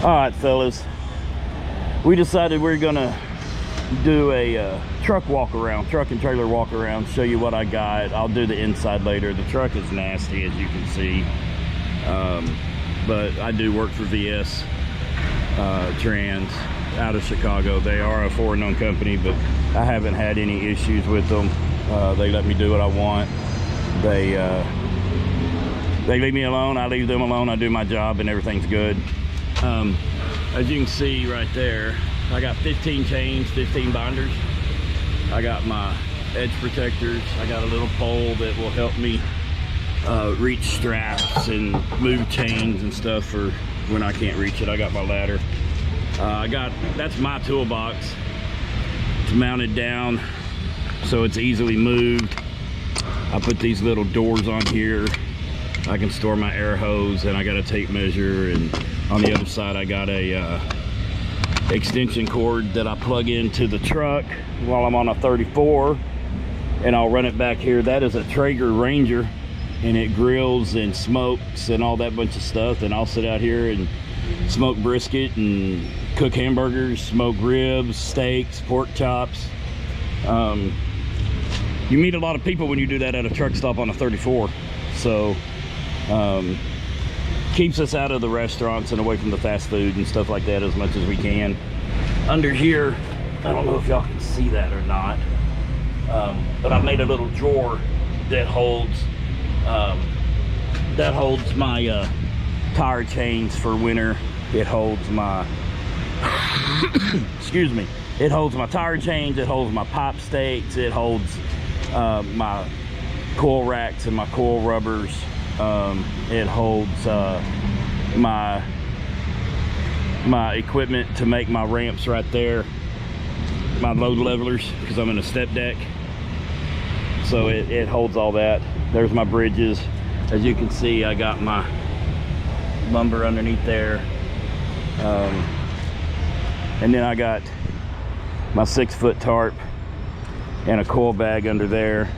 All right, fellas, we decided we're gonna do a truck walk around, truck and trailer walk around, show you what I got. I'll do the inside later. The truck is nasty, as you can see, but I do work for VS Trans out of Chicago. They are a foreign-owned company, but I haven't had any issues with them. They let me do what I want. They leave me alone, I leave them alone, I do my job, and everything's good. As you can see right there, I got 15 chains, 15 binders. I got my edge protectors. I got a little pole that will help me reach straps and move chains and stuff for when I can't reach it. I got my ladder. That's my toolbox. It's mounted down so it's easily moved. I put these little doors on here. I can store my air hose, and I got a tape measure, and on the other side I got a extension cord that I plug into the truck while I'm on a 34, and I'll run it back here. That is a Traeger Ranger, and it grills and smokes and all that bunch of stuff, and I'll sit out here and smoke brisket and cook hamburgers, smoke ribs, steaks, pork chops. You meet a lot of people when you do that at a truck stop on a 34, so keeps us out of the restaurants and away from the fast food and stuff like that as much as we can. Under here, I don't know if y'all can see that or not, but I made a little drawer that holds my tire chains for winter. It holds my excuse me, it holds my tire chains, it holds my pipe stakes, it holds my coil racks and my coil rubbers. It holds my equipment to make my ramps right there, my load levelers, because I'm in a step deck, so it holds all that. There's my bridges. As you can see, I got my lumber underneath there, and then I got my 6-foot tarp and a coil bag under there.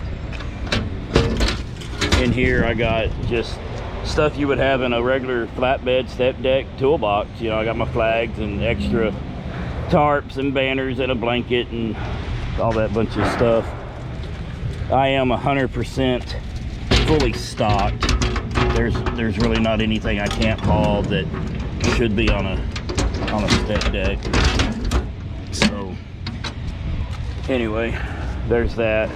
In here I got just stuff you would have in a regular flatbed step deck toolbox. You know, I got my flags and extra tarps and banners and a blanket and all that bunch of stuff. I am 100% fully stocked. There's really not anything I can't haul that should be on a step deck. So anyway, there's that.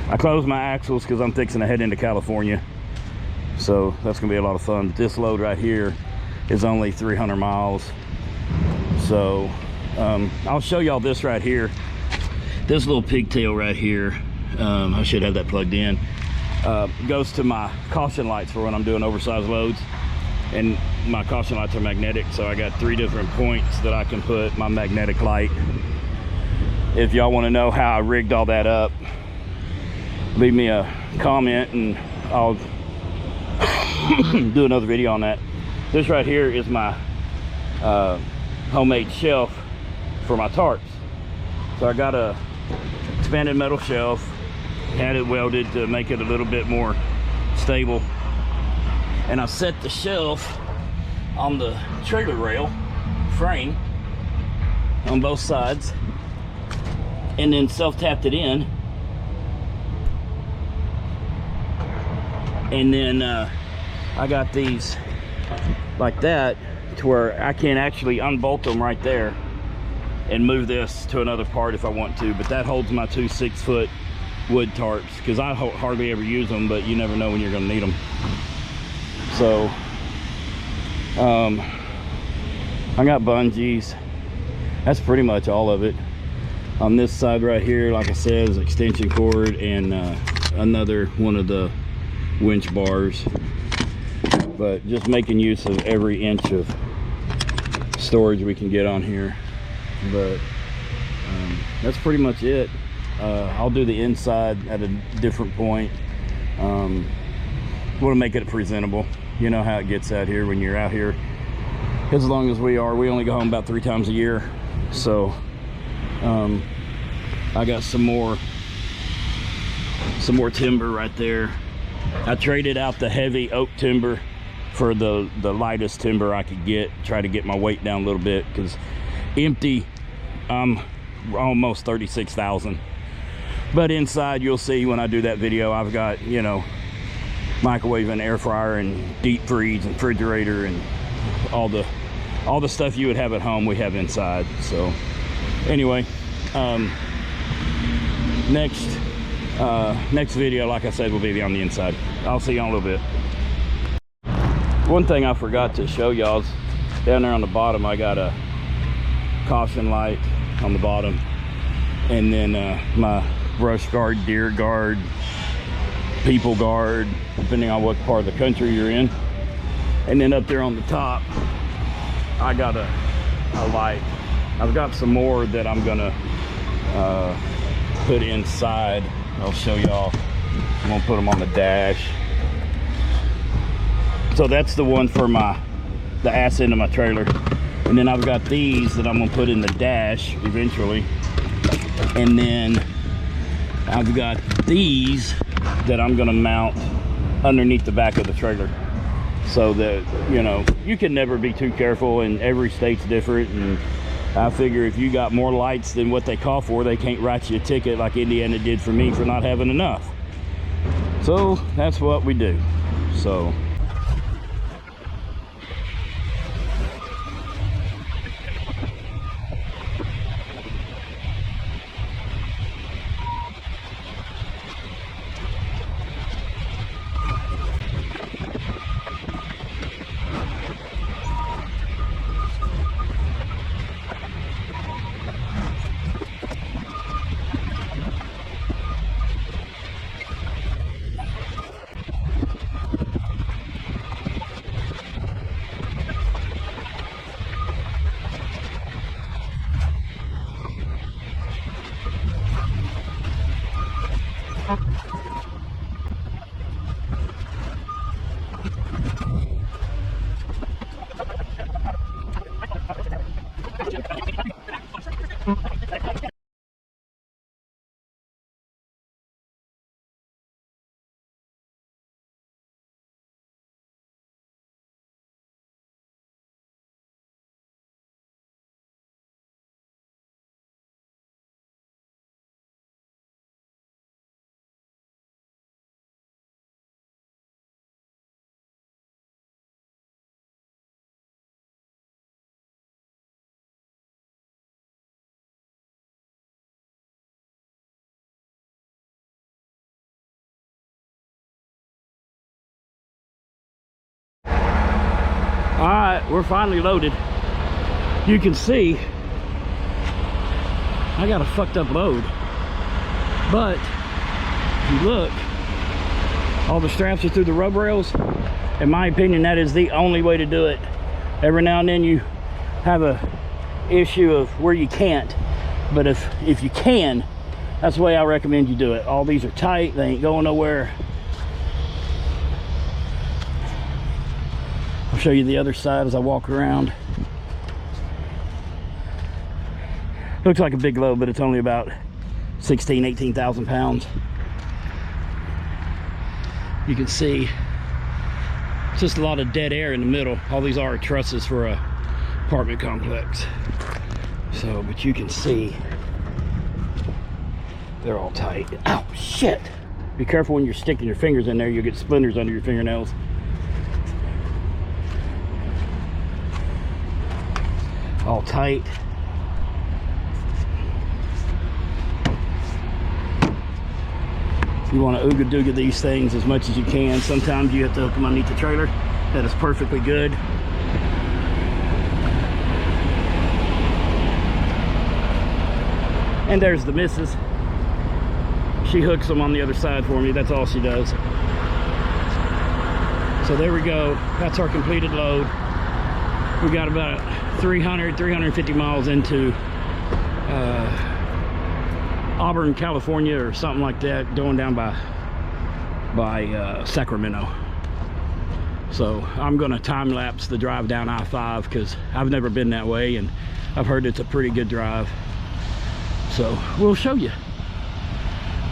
I closed my axles because I'm fixing to head into California, so that's gonna be a lot of fun. But this load right here is only 300 miles, so I'll show y'all this right here. This little pigtail right here, I should have that plugged in, goes to my caution lights for when I'm doing oversized loads, and my caution lights are magnetic, so I got 3 different points that I can put my magnetic light. If y'all want to know how I rigged all that up, leave me a comment and I'll do another video on that. This right here is my homemade shelf for my tarps. So I got a expanded metal shelf, had it welded to make it a little bit more stable, and I set the shelf on the trailer rail frame on both sides, and then self-tapped it in. And then I got these like that to where I can actually unbolt them right there and move this to another part if I want to. But that holds my 2 6-foot wood tarps, because I hardly ever use them, but you never know when you're going to need them. So I got bungees. That's pretty much all of it. On this side right here, like I said, is extension cord and another one of the winch bars, but just making use of every inch of storage we can get on here. But that's pretty much it. I'll do the inside at a different point. Want to make it presentable. You know how it gets out here when you're out here as long as we are. We only go home about 3 times a year, so I got some more timber right there. I traded out the heavy oak timber for the lightest timber I could get, try to get my weight down a little bit, because empty I'm almost 36,000. But inside, you'll see when I do that video, I've got, you know, microwave and air fryer and deep freeze and refrigerator and all the stuff you would have at home, we have inside. So anyway, next video, like I said, will be on the inside. I'll see you in a little bit. One thing I forgot to show y'all is down there on the bottom, I got a caution light on the bottom, and then my brush guard, deer guard, people guard, depending on what part of the country you're in. And then up there on the top, I got a light. I've got some more that I'm gonna put inside. I'll show y'all. I'm gonna put them on the dash. So that's the one for the ass end of my trailer. And then I've got these that I'm gonna put in the dash eventually. And then I've got these that I'm gonna mount underneath the back of the trailer, so that, you know, you can never be too careful, and every state's different. And I figure if you got more lights than what they call for, they can't write you a ticket like Indiana did for me for not having enough. So that's what we do. So all right, we're finally loaded. You can see I got a fucked up load, but if you look, all the straps are through the rub rails. In my opinion, that is the only way to do it. Every now and then you have a issue of where you can't, but if you can, that's the way I recommend you do it. All these are tight, they ain't going nowhere. I'll show you the other side as I walk around. Looks like a big load, but it's only about 18,000 pounds. You can see it's just a lot of dead air in the middle. All these are trusses for a apartment complex. So, but you can see they're all tight. Ow, shit. Be careful when you're sticking your fingers in there, you'll get splinters under your fingernails. All tight. You want to ooga dooga these things as much as you can. Sometimes you have to hook them underneath the trailer. That is perfectly good. And there's the missus. She hooks them on the other side for me. That's all she does. So there we go. That's our completed load. We got about 350 miles into Auburn, California, or something like that, going down by Sacramento. So I'm gonna time lapse the drive down I-5 because I've never been that way, and I've heard it's a pretty good drive. So we'll show you.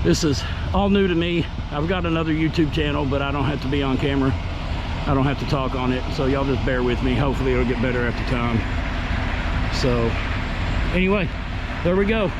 This is all new to me. I've got another YouTube channel, but I don't have to be on camera. I don't have to talk on it, so y'all just bear with me. Hopefully it'll get better after time. So anyway, there we go.